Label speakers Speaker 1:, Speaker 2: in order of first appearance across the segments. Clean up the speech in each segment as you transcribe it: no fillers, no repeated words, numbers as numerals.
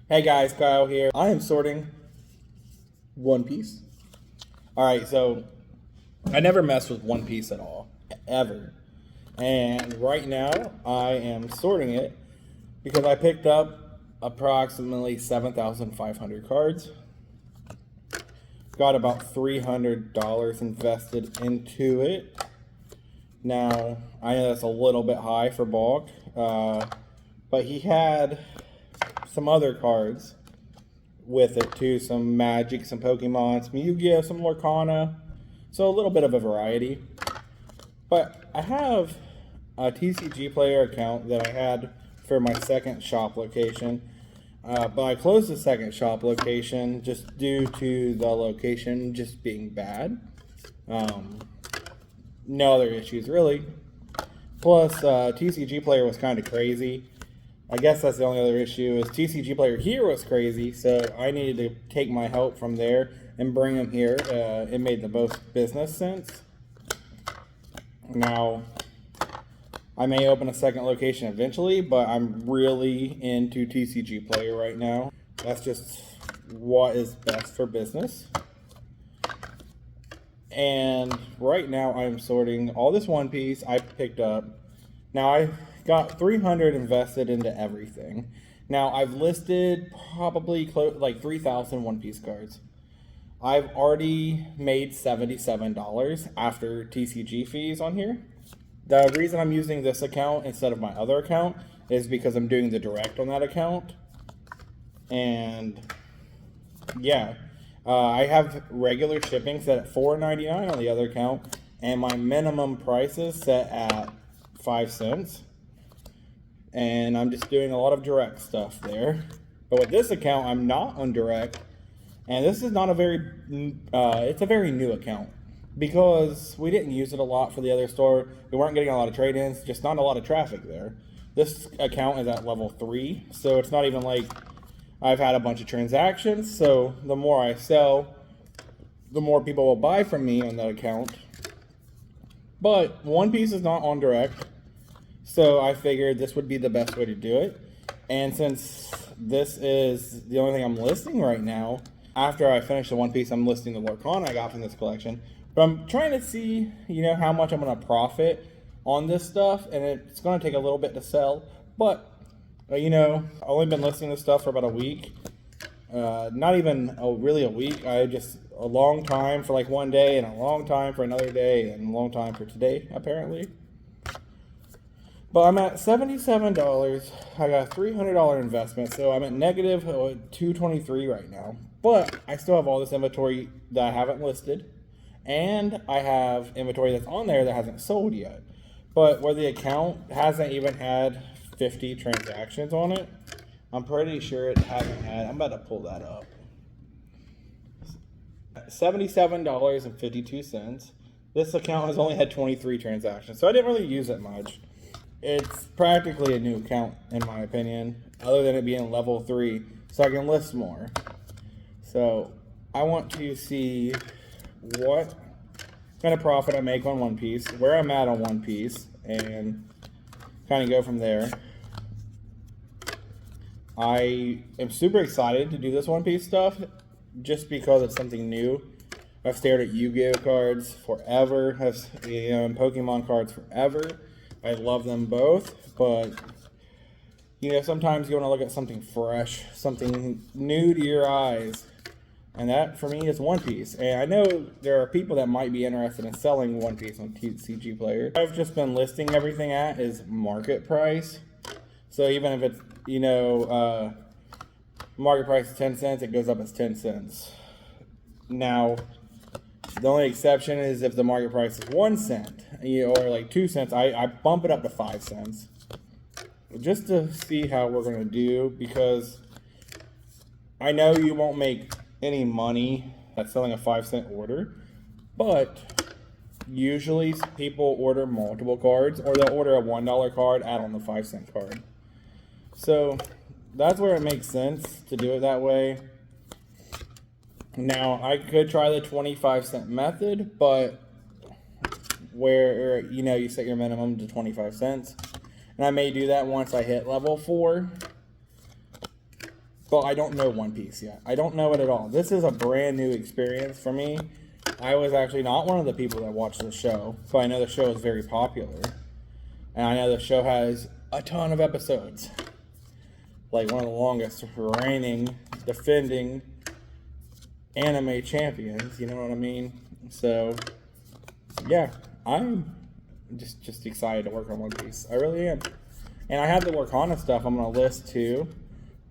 Speaker 1: Hey guys, Kyle here. I am sorting One Piece. Alright, so I never mess with One Piece at all, ever. And right now, I am sorting it because I picked up approximately 7,500 cards. Got about $300 invested into it. Now, I know that's a little bit high for bulk, but he had some other cards with it too, some Magic, some Pokemon, some Yu-Gi-Oh, some Lorcana, so a little bit of a variety. But I have a Tcgplayer account that I had for my second shop location, but I closed the second shop location just due to the location just being bad. No other issues really. Plus, Tcgplayer was kind of crazy. I guess that's the only other issue is Tcgplayer here was crazy, so I needed to take my help from there and bring him here. It made the most business sense. Now, I may open a second location eventually, but I'm really into Tcgplayer right now. That's just what is best for business. And right now I'm sorting all this One Piece I picked up. Now I got 300 invested into everything. Now I've listed probably like 3,000 One Piece cards. I've already made $77 after TCG fees on here. The reason I'm using this account instead of my other account is because I'm doing the direct on that account. And yeah, I have regular shipping set at $4.99 on the other account, and my minimum price is set at 5 cents. And I'm just doing a lot of direct stuff there. But with this account, I'm not on direct, and this is not a very, it's a very new account because we didn't use it a lot for the other store. We weren't getting a lot of trade-ins, just not a lot of traffic there. This account is at level 3, so it's not even like I've had a bunch of transactions, so the more I sell, the more people will buy from me on that account. But One Piece is not on direct, so I figured this would be the best way to do it. And since this is the only thing I'm listing right now, after I finish the One Piece, I'm listing the Lorcana I got from this collection. But I'm trying to see, how much I'm going to profit on this stuff, and it's going to take a little bit to sell, but I've only been listing this stuff for about a week. Not even really a week. A long time for like one day, and a long time for another day, and a long time for today, apparently. But I'm at $77. I got a $300 investment, so I'm at negative $223 right now. But I still have all this inventory that I haven't listed, and I have inventory that's on there that hasn't sold yet. But where the account hasn't even had 50 transactions on it, I'm pretty sure it hasn't had, I'm about to pull that up, $77.52. This account has only had 23 transactions, so I didn't really use it much. It's practically a new account in my opinion, other than it being level 3, so I can list more. So I want to see what kind of profit I make on One Piece, where I'm at on One Piece, and kind of go from there. I am super excited to do this One Piece stuff just because it's something new. I've stared at Yu-Gi-Oh cards forever, and Pokemon cards forever. I love them both, but sometimes you want to look at something fresh, something new to your eyes. And that, for me, is One Piece. And I know there are people that might be interested in selling One Piece on Tcgplayer. I've just been listing everything at is market price. So even if it's, market price is 10 cents, it goes up as 10 cents. Now, the only exception is if the market price is 1 cent, or like 2 cents, I bump it up to 5 cents. Just to see how we're going to do, because I know you won't make any money at selling a 5-cent order, but usually people order multiple cards, or they'll order a $1 card, add on the 5-cent card. So that's where it makes sense to do it that way. Now I could try the 25-cent method, but where you set your minimum to 25 cents, and I may do that once I hit level 4. but I don't know One Piece yet. I don't know it at all. This is a brand new experience for me. I was actually not one of the people that watched the show, but I know the show is very popular. And I know the show has a ton of episodes. Like one of the longest reigning, defending anime champions, you know what I mean? So, yeah, I'm just excited to work on One Piece. I really am. And I have the Lorcana stuff I'm going to list too,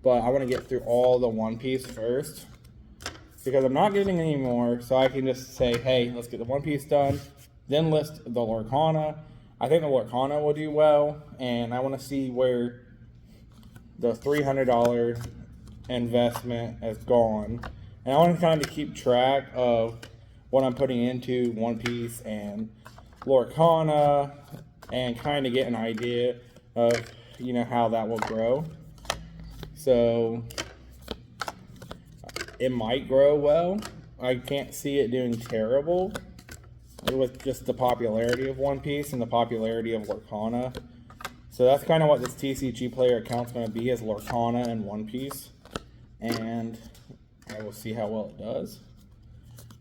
Speaker 1: but I want to get through all the One Piece first, because I'm not getting any more, so I can just say, hey, let's get the One Piece done, then list the Lorcana. I think the Lorcana will do well, and I want to see where the $300 investment has gone. And I want to kind of keep track of what I'm putting into One Piece and Lorcana, and kind of get an idea of, you know, how that will grow. So it might grow well. I can't see it doing terrible with just the popularity of One Piece and the popularity of Lorcana. So that's kind of what this Tcgplayer account's going to be, is Lorcana and One Piece. And I will see how well it does.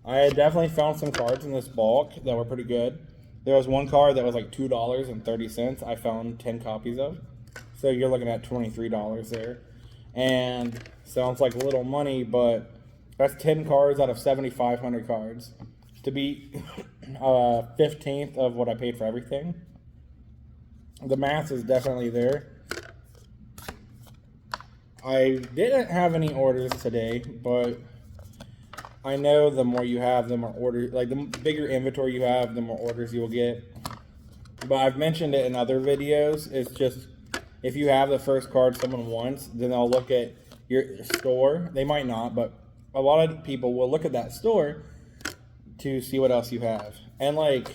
Speaker 1: I had definitely found some cards in this bulk that were pretty good. There was one card that was like $2.30. I found 10 copies of. So you're looking at $23 there. And sounds like little money, but that's 10 cards out of 7,500 cards. To be 15th of what I paid for everything. The math is definitely there. I didn't have any orders today, but I know the more you have, the more orders, like the bigger inventory you have, the more orders you will get. But I've mentioned it in other videos. It's just, if you have the first card someone wants, then they'll look at your store. They might not, but a lot of people will look at that store to see what else you have. And like,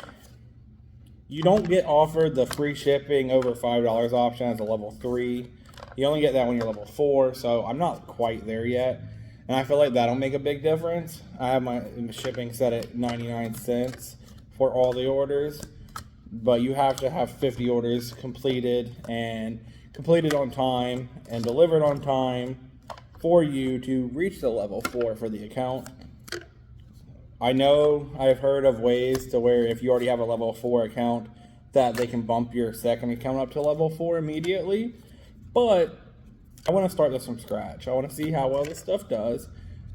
Speaker 1: you don't get offered the free shipping over $5 option as a level 3. You only get that when you're level 4, so I'm not quite there yet. And I feel like that'll make a big difference. I have my shipping set at 99 cents for all the orders. But you have to have 50 orders completed, and completed on time, and delivered on time for you to reach the level 4 for the account. I know I've heard of ways to where if you already have a level 4 account, that they can bump your second account up to level 4 immediately. But I want to start this from scratch. I want to see how well this stuff does,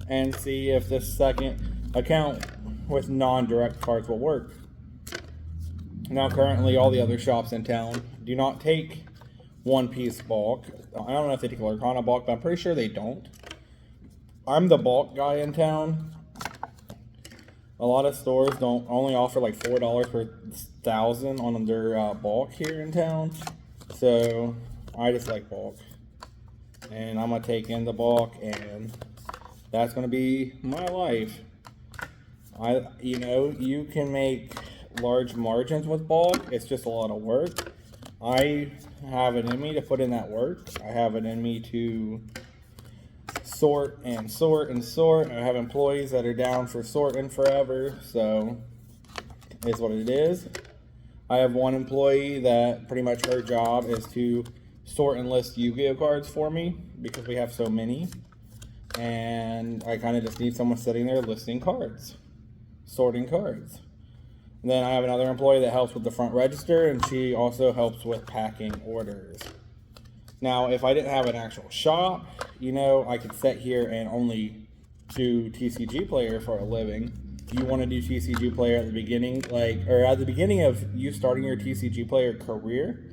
Speaker 1: and see if this second account with non-direct cards will work. Now currently all the other shops in town do not take One Piece bulk. I don't know if they take Lorcana bulk, but I'm pretty sure they don't. I'm the bulk guy in town. A lot of stores don't only offer like $4 per 1,000 on their bulk here in town. So I just like bulk. And I'm going to take in the bulk, and that's going to be my life. You can make large margins with bulk. It's just a lot of work. I have it in me to put in that work. I have it in me to sort and sort and sort. I have employees that are down for sorting forever, so it's what it is. I have one employee that pretty much her job is to sort and list Yu-Gi-Oh cards for me, because we have so many, and I kind of just need someone sitting there listing cards, sorting cards. And then I have another employee that helps with the front register, and she also helps with packing orders. Now, if I didn't have an actual shop, I could sit here and only do Tcgplayer for a living. You want to do Tcgplayer at the beginning, at the beginning of you starting your Tcgplayer career.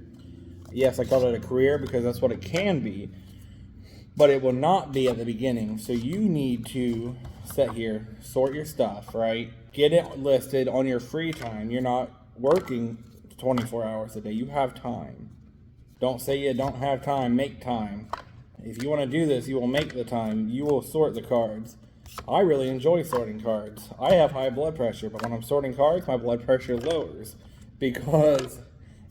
Speaker 1: Yes, I call it a career because that's what it can be, but it will not be at the beginning. So you need to sit here, sort your stuff, right? Get it listed on your free time. You're not working 24 hours a day. You have time. Don't say you don't have time. Make time. If you want to do this, you will make the time. You will sort the cards. I really enjoy sorting cards. I have high blood pressure, but when I'm sorting cards, my blood pressure lowers because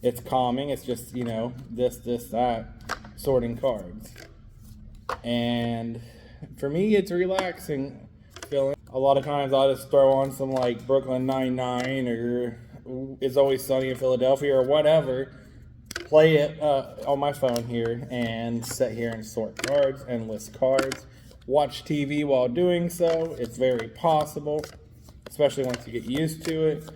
Speaker 1: it's calming. It's just, this, that, sorting cards. And for me, it's relaxing feeling. A lot of times I'll just throw on some Brooklyn Nine-Nine or It's Always Sunny in Philadelphia or whatever play it on my phone here and sit here and sort cards and list cards. Watch TV while doing so. It's very possible, especially once you get used to it.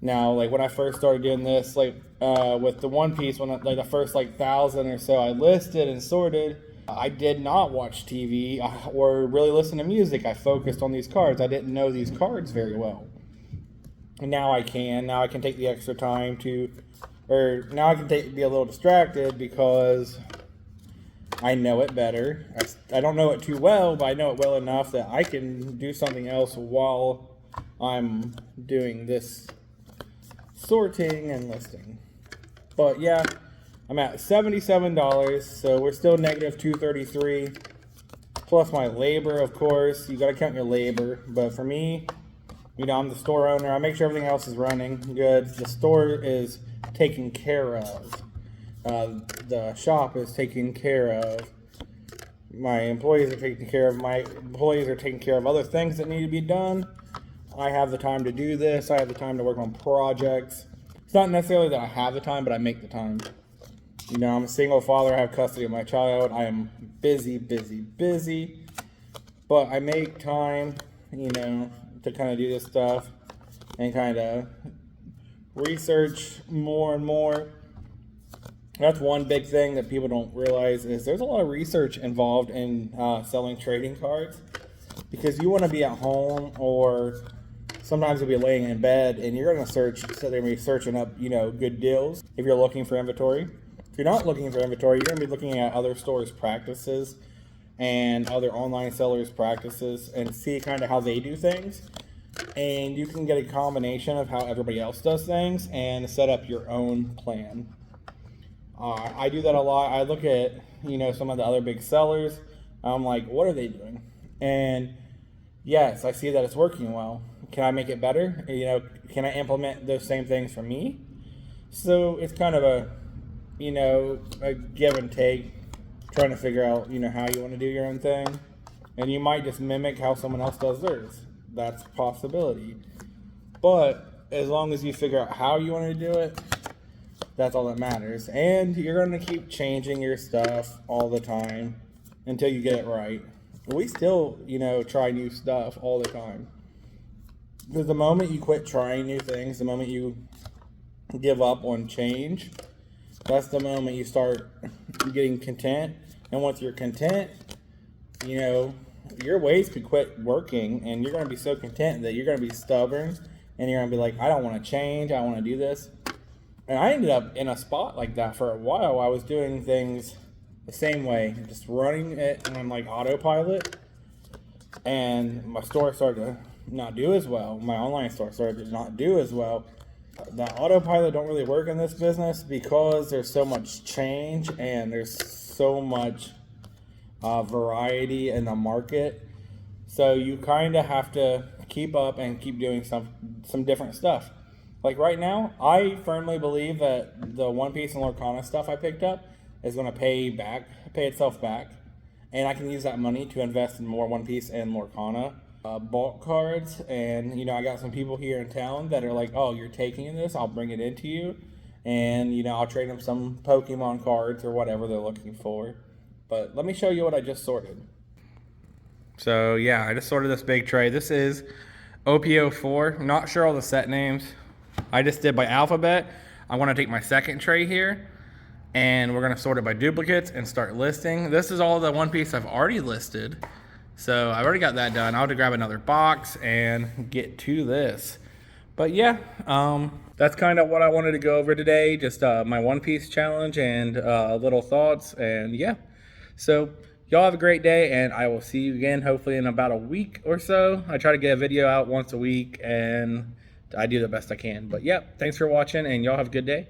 Speaker 1: Now, like when I first started doing this, like with the One Piece, when like the first like 1,000 or so I listed and sorted, I did not watch TV or really listen to music. I focused on these cards. I didn't know these cards very well. And now I can. Now I can take the extra time to, or now I can be a little distracted because I know it better. I don't know it too well, but I know it well enough that I can do something else while I'm doing this sorting and listing. But yeah, I'm at $77, so we're still negative $233 plus my labor. Of course, you got to count your labor, but for me, you know, I'm the store owner. I make sure everything else is running good. The store is taken care of. The shop is taken care of. My employees are taken care of. My employees are taking care of other things that need to be done. I have the time to do this. I have the time to work on projects. It's not necessarily that I have the time, but I make the time. You know, I'm a single father. I have custody of my child. I am busy, busy, busy. But I make time, you know, to kind of do this stuff and kind of research more and more. That's one big thing that people don't realize is there's a lot of research involved in selling trading cards, because you want to be at home, or sometimes you'll be laying in bed and you're going to search, so they're going to be searching up, you know, good deals if you're looking for inventory. If you're not looking for inventory, you're going to be looking at other stores' practices and other online sellers' practices and see kind of how they do things. And you can get a combination of how everybody else does things and set up your own plan. I do that a lot. I look at, you know, some of the other big sellers. I'm like, what are they doing? And yes, I see that it's working well. Can I make it better? You know, can I implement those same things for me? So it's kind of a, you know, a give and take, trying to figure out, you know, how you want to do your own thing. And you might just mimic how someone else does theirs. That's a possibility. But as long as you figure out how you want to do it, that's all that matters. And you're going to keep changing your stuff all the time until you get it right. We still, you know, try new stuff all the time. Because the moment you quit trying new things, the moment you give up on change, that's the moment you start getting content. And once you're content, you know, your ways could quit working, and you're going to be so content that you're going to be stubborn, and you're going to be like, I don't want to change, I want to do this. And I ended up in a spot like that for a while. I was doing things the same way, just running it on like autopilot, and my store started to not do as well. My online store started to not do as well. The autopilot don't really work in this business because there's so much change and there's so much variety in the market. So you kind of have to keep up and keep doing some different stuff. Like right now, I firmly believe that the One Piece and Lorcana stuff I picked up is going to pay itself back, and I can use that money to invest in more One Piece and Lorcana bulk cards. And you know, I got some people here in town that are like, "Oh, you're taking this? I'll bring it into you," and you know, I'll trade them some Pokemon cards or whatever they're looking for. But let me show you what I just sorted. So yeah, I just sorted this big tray. This is OPO4. I'm not sure all the set names. I just did by alphabet. I want to take my second tray here, and we're going to sort it by duplicates and start listing. This is all the One Piece I've already listed. So I've already got that done. I'll have to grab another box and get to this. But yeah, that's kind of what I wanted to go over today. Just my One Piece challenge and little thoughts. And yeah, so y'all have a great day, and I will see you again hopefully in about a week or so. I try to get a video out once a week, and I do the best I can. But yeah, thanks for watching, and y'all have a good day.